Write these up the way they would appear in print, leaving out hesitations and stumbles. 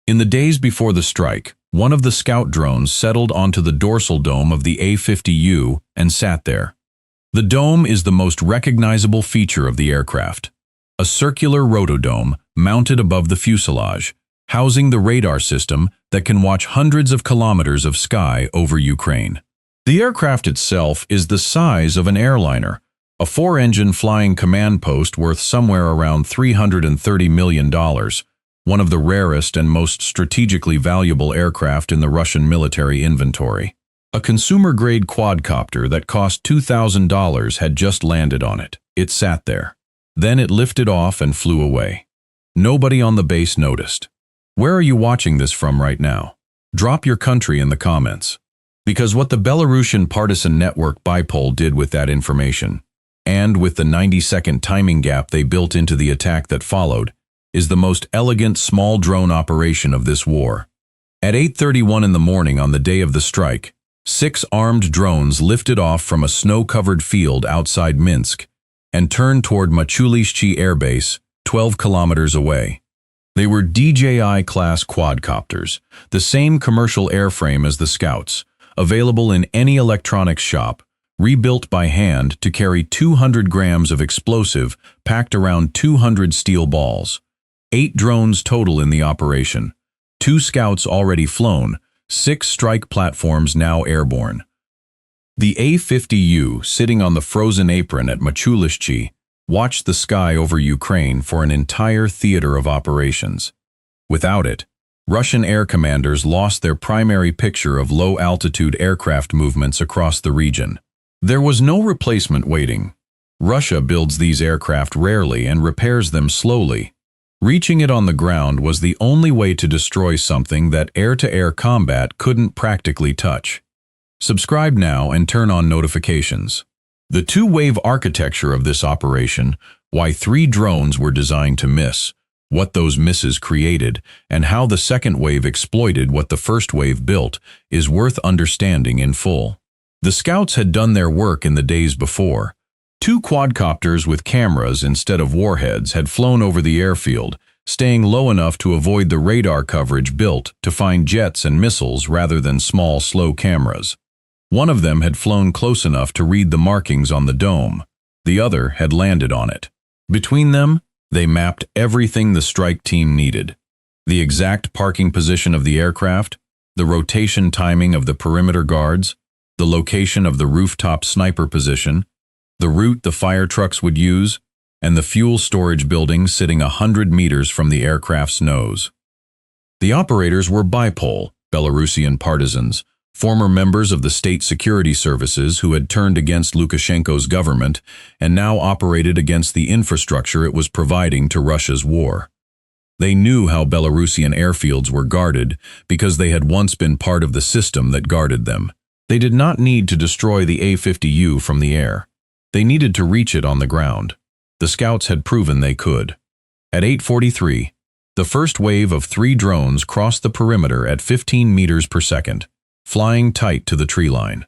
In the days before the strike, one of the scout drones settled onto the dorsal dome of the A-50U and sat there. The dome is the most recognizable feature of the aircraft. A circular rotodome mounted above the fuselage, housing the radar system that can watch hundreds of kilometers of sky over Ukraine. The aircraft itself is the size of an airliner, a 4-engine flying command post worth somewhere around $330 million, one of the rarest and most strategically valuable aircraft in the Russian military inventory. A consumer-grade quadcopter that cost $2,000 had just landed on it. It sat there. Then it lifted off and flew away. Nobody on the base noticed. Where are you watching this from right now? Drop your country in the comments. Because what the Belarusian partisan network Bipol did with that information, and with the 90-second timing gap they built into the attack that followed, is the most elegant small drone operation of this war. At 8:31 in the morning on the day of the strike, 6 armed drones lifted off from a snow-covered field outside Minsk and turned toward Machulishchi Air Base, 12 kilometers away. They were DJI-class quadcopters, the same commercial airframe as the Scouts, available in any electronics shop, rebuilt by hand to carry 200 grams of explosive packed around 200 steel balls. 8 drones total in the operation, 2 Scouts already flown, 6 strike platforms now airborne. The A-50U, sitting on the frozen apron at Machulishchi, watched the sky over Ukraine for an entire theater of operations. Without it, Russian air commanders lost their primary picture of low-altitude aircraft movements across the region. There was no replacement waiting. Russia builds these aircraft rarely and repairs them slowly. Reaching it on the ground was the only way to destroy something that air-to-air combat couldn't practically touch. Subscribe now and turn on notifications. The 2-wave architecture of this operation, why 3 drones were designed to miss, what those misses created, and how the second wave exploited what the first wave built, is worth understanding in full. The Scouts had done their work in the days before. 2 quadcopters with cameras instead of warheads had flown over the airfield, staying low enough to avoid the radar coverage built to find jets and missiles rather than small, slow cameras. One of them had flown close enough to read the markings on the dome. The other had landed on it. Between them, they mapped everything the strike team needed. The exact parking position of the aircraft, the rotation timing of the perimeter guards, the location of the rooftop sniper position, the route the fire trucks would use, and the fuel storage building sitting 100 meters from the aircraft's nose. The operators were Bipol, Belarusian partisans, former members of the state security services who had turned against Lukashenko's government and now operated against the infrastructure it was providing to Russia's war. They knew how Belarusian airfields were guarded because they had once been part of the system that guarded them. They did not need to destroy the A-50U from the air. They needed to reach it on the ground. The Scouts had proven they could. At 8:43, the first wave of 3 drones crossed the perimeter at 15 meters per second, flying tight to the tree line.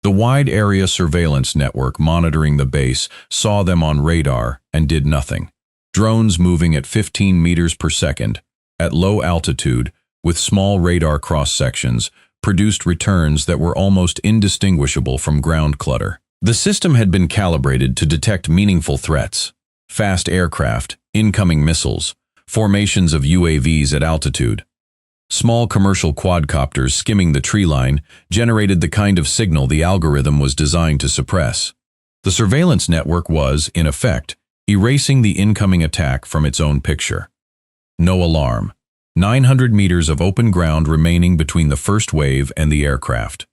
The wide area surveillance network monitoring the base saw them on radar and did nothing. Drones moving at 15 meters per second, at low altitude, with small radar cross-sections, produced returns that were almost indistinguishable from ground clutter. The system had been calibrated to detect meaningful threats: fast aircraft, incoming missiles, formations of UAVs at altitude. Small commercial quadcopters skimming the tree line generated the kind of signal the algorithm was designed to suppress. The surveillance network was, in effect, erasing the incoming attack from its own picture. No alarm. 900 meters of open ground remaining between the first wave and the aircraft.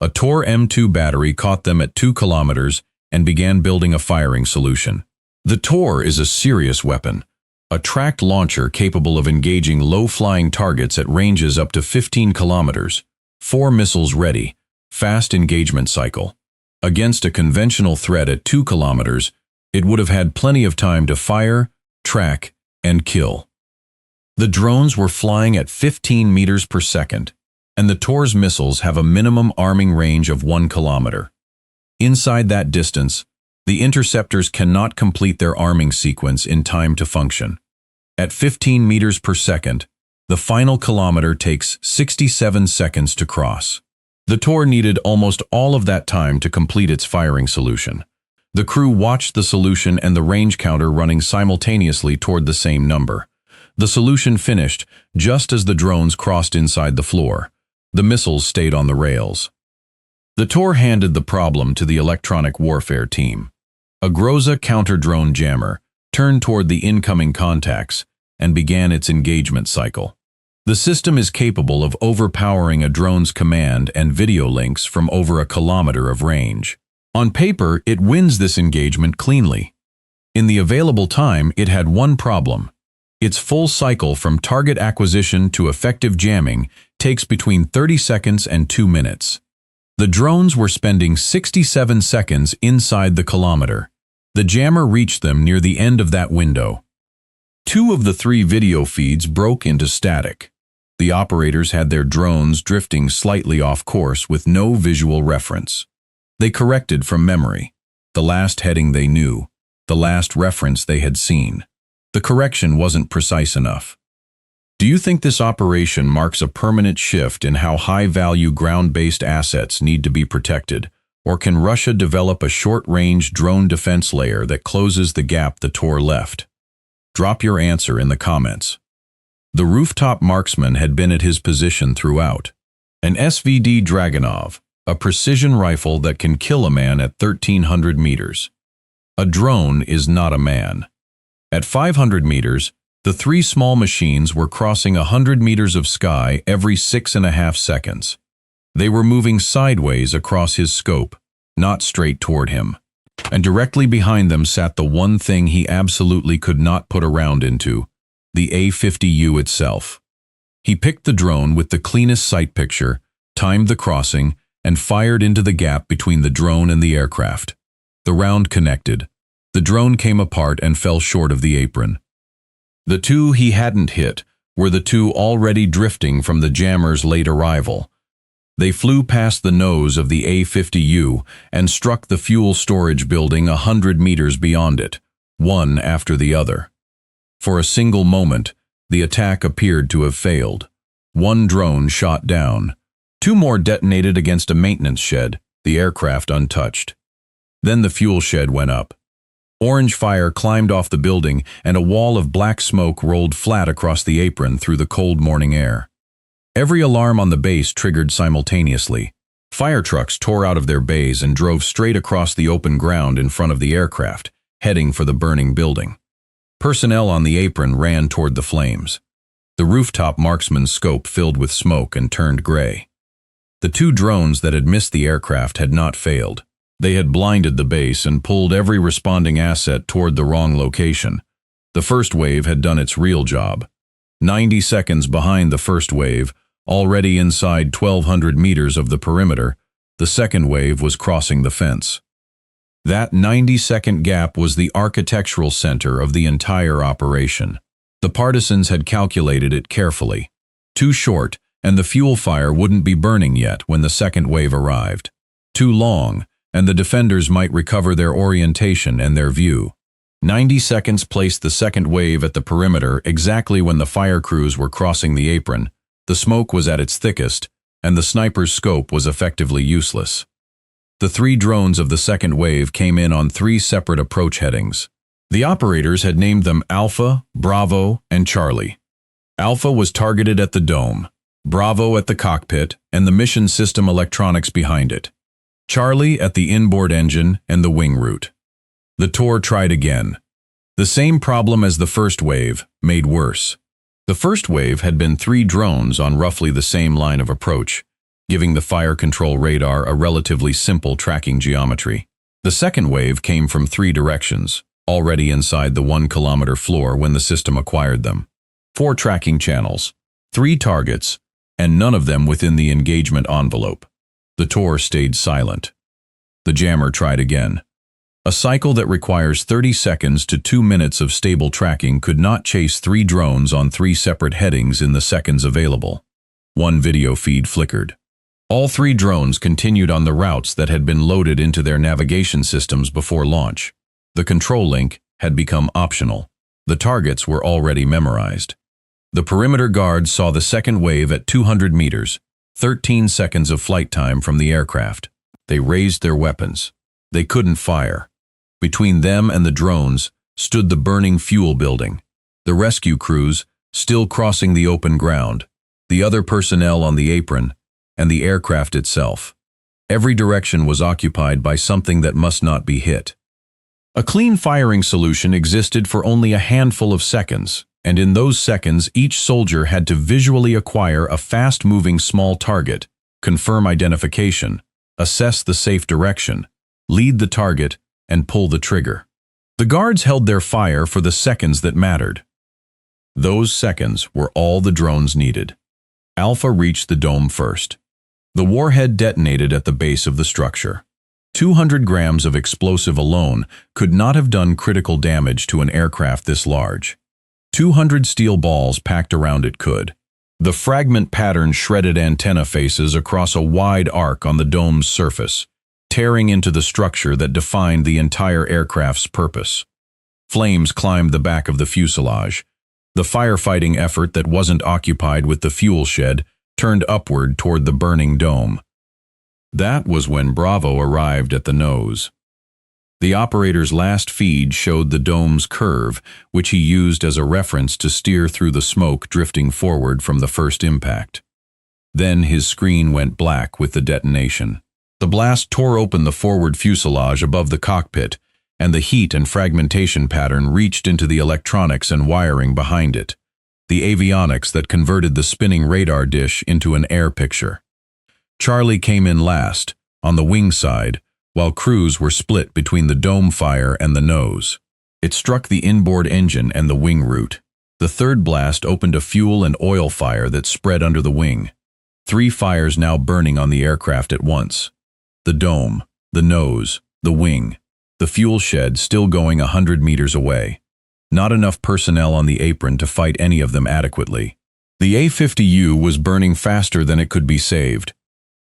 A Tor M2 battery caught them at 2 kilometers and began building a firing solution. The Tor is a serious weapon, a tracked launcher capable of engaging low-flying targets at ranges up to 15 kilometers, 4 missiles ready, fast engagement cycle. Against a conventional threat at 2 kilometers, it would have had plenty of time to fire, track, and kill. The drones were flying at 15 meters per second, and the Tor's missiles have a minimum arming range of 1 kilometer. Inside that distance, the interceptors cannot complete their arming sequence in time to function. At 15 meters per second, The final kilometer takes 67 seconds to cross. The Tor needed almost all of that time to complete its firing solution. The crew watched the solution and the range counter running simultaneously toward the same number. The solution finished just as the drones crossed inside the floor. The missiles stayed on the rails. The Tor handed the problem to the electronic warfare team. A Groza counter-drone jammer turned toward the incoming contacts and began its engagement cycle. The system is capable of overpowering a drone's command and video links from over a kilometer of range. On paper, it wins this engagement cleanly. In the available time, it had one problem. Its full cycle from target acquisition to effective jamming takes between 30 seconds and 2 minutes. The drones were spending 67 seconds inside the kilometer. The jammer reached them near the end of that window. 2 of the 3 video feeds broke into static. The operators had their drones drifting slightly off course with no visual reference. They corrected from memory. The last heading they knew, the last reference they had seen. The correction wasn't precise enough. Do you think this operation marks a permanent shift in how high-value ground-based assets need to be protected, or can Russia develop a short-range drone defense layer that closes the gap the Tor left? Drop your answer in the comments. The rooftop marksman had been at his position throughout. An SVD Dragunov, a precision rifle that can kill a man at 1,300 meters. A drone is not a man. At 500 meters, the 3 small machines were crossing 100 meters of sky every 6.5 seconds. They were moving sideways across his scope, not straight toward him. And directly behind them sat the one thing he absolutely could not put a round into, the A-50U itself. He picked the drone with the cleanest sight picture, timed the crossing, and fired into the gap between the drone and the aircraft. The round connected. The drone came apart and fell short of the apron. The 2 he hadn't hit were the 2 already drifting from the jammer's late arrival. They flew past the nose of the A-50U and struck the fuel storage building 100 meters beyond it, one after the other. For a single moment, the attack appeared to have failed. 1 drone shot down. 2 more detonated against a maintenance shed, the aircraft untouched. Then the fuel shed went up. Orange fire climbed off the building and a wall of black smoke rolled flat across the apron through the cold morning air. Every alarm on the base triggered simultaneously. Fire trucks tore out of their bays and drove straight across the open ground in front of the aircraft, heading for the burning building. Personnel on the apron ran toward the flames. The rooftop marksman's scope filled with smoke and turned gray. The 2 drones that had missed the aircraft had not failed. They had blinded the base and pulled every responding asset toward the wrong location. The first wave had done its real job. 90 seconds behind the first wave, already inside 1,200 meters of the perimeter, the second wave was crossing the fence. That 90-second gap was the architectural center of the entire operation. The partisans had calculated it carefully. Too short, and the fuel fire wouldn't be burning yet when the second wave arrived. Too long, and the defenders might recover their orientation and their view. 90 seconds placed the second wave at the perimeter exactly when the fire crews were crossing the apron. The smoke was at its thickest, and the sniper's scope was effectively useless. The 3 drones of the second wave came in on 3 separate approach headings. The operators had named them Alpha, Bravo, and Charlie. Alpha was targeted at the dome, Bravo at the cockpit and the mission system electronics behind it, Charlie at the inboard engine and the wing root. The Tor tried again. The same problem as the first wave, made worse. The first wave had been 3 drones on roughly the same line of approach, giving the fire control radar a relatively simple tracking geometry. The second wave came from 3 directions, already inside the 1-kilometer floor when the system acquired them. 4 tracking channels, 3 targets, and none of them within the engagement envelope. The Tor stayed silent. The jammer tried again. A cycle that requires 30 seconds to 2 minutes of stable tracking could not chase 3 drones on 3 separate headings in the seconds available. 1 video feed flickered. All 3 drones continued on the routes that had been loaded into their navigation systems before launch. The control link had become optional. The targets were already memorized. The perimeter guards saw the second wave at 200 meters, 13 seconds of flight time from the aircraft. They raised their weapons. They couldn't fire. Between them and the drones stood the burning fuel building, the rescue crews still crossing the open ground, the other personnel on the apron, and the aircraft itself. Every direction was occupied by something that must not be hit. A clean firing solution existed for only a handful of seconds, and in those seconds each soldier had to visually acquire a fast-moving small target, confirm identification, assess the safe direction, lead the target, and pull the trigger. The guards held their fire for the seconds that mattered. Those seconds were all the drones needed. Alpha reached the dome first. The warhead detonated at the base of the structure. 200 grams of explosive alone could not have done critical damage to an aircraft this large. 200 steel balls packed around it could. The fragment pattern shredded antenna faces across a wide arc on the dome's surface, tearing into the structure that defined the entire aircraft's purpose. Flames climbed the back of the fuselage. The firefighting effort that wasn't occupied with the fuel shed turned upward toward the burning dome. That was when Bravo arrived at the nose. The operator's last feed showed the dome's curve, which he used as a reference to steer through the smoke drifting forward from the first impact. Then his screen went black with the detonation. The blast tore open the forward fuselage above the cockpit, and the heat and fragmentation pattern reached into the electronics and wiring behind it, the avionics that converted the spinning radar dish into an air picture. Charlie came in last, on the wing side, while crews were split between the dome fire and the nose. It struck the inboard engine and the wing root. The third blast opened a fuel and oil fire that spread under the wing. 3 fires now burning on the aircraft at once. The dome, the nose, the wing, the fuel shed still going 100 meters away. Not enough personnel on the apron to fight any of them adequately. The A-50U was burning faster than it could be saved.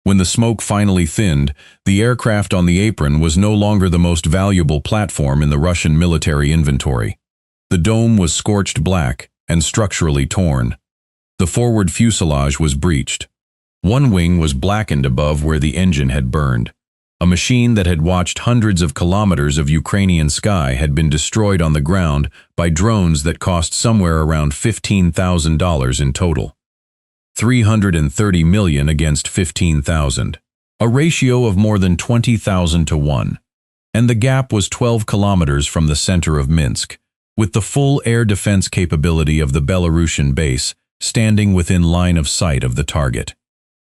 When the smoke finally thinned, the aircraft on the apron was no longer the most valuable platform in the Russian military inventory. The dome was scorched black and structurally torn. The forward fuselage was breached. One wing was blackened above where the engine had burned. A machine that had watched hundreds of kilometers of Ukrainian sky had been destroyed on the ground by drones that cost somewhere around $15,000 in total. 330 million against 15,000, a ratio of more than 20,000 to 1. And the gap was 12 kilometers from the center of Minsk, with the full air defense capability of the Belarusian base standing within line of sight of the target.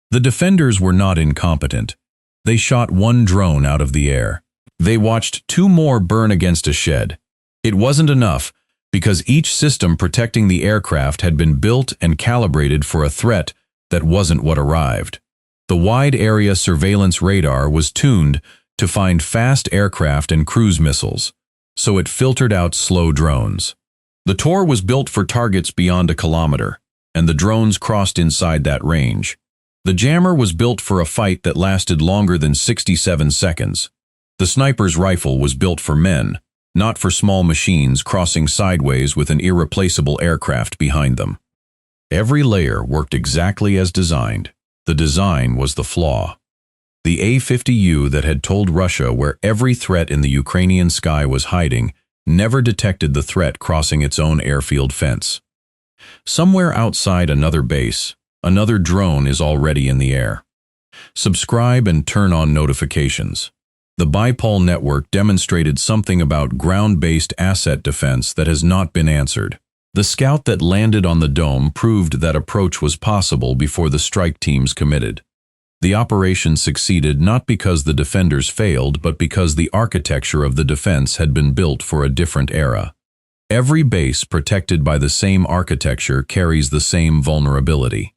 The defenders were not incompetent. They shot 1 drone out of the air. They watched 2 more burn against a shed. It wasn't enough, because each system protecting the aircraft had been built and calibrated for a threat that wasn't what arrived. The wide-area surveillance radar was tuned to find fast aircraft and cruise missiles, so it filtered out slow drones. The Tor was built for targets beyond a kilometer, and the drones crossed inside that range. The jammer was built for a fight that lasted longer than 67 seconds. The sniper's rifle was built for men, not for small machines crossing sideways with an irreplaceable aircraft behind them. Every layer worked exactly as designed. The design was the flaw. The A-50U that had told Russia where every threat in the Ukrainian sky was hiding never detected the threat crossing its own airfield fence. Somewhere outside another base, another drone is already in the air. Subscribe and turn on notifications. The Bipol network demonstrated something about ground-based asset defense that has not been answered. The scout that landed on the dome proved that approach was possible before the strike teams committed. The operation succeeded not because the defenders failed, but because the architecture of the defense had been built for a different era. Every base protected by the same architecture carries the same vulnerability.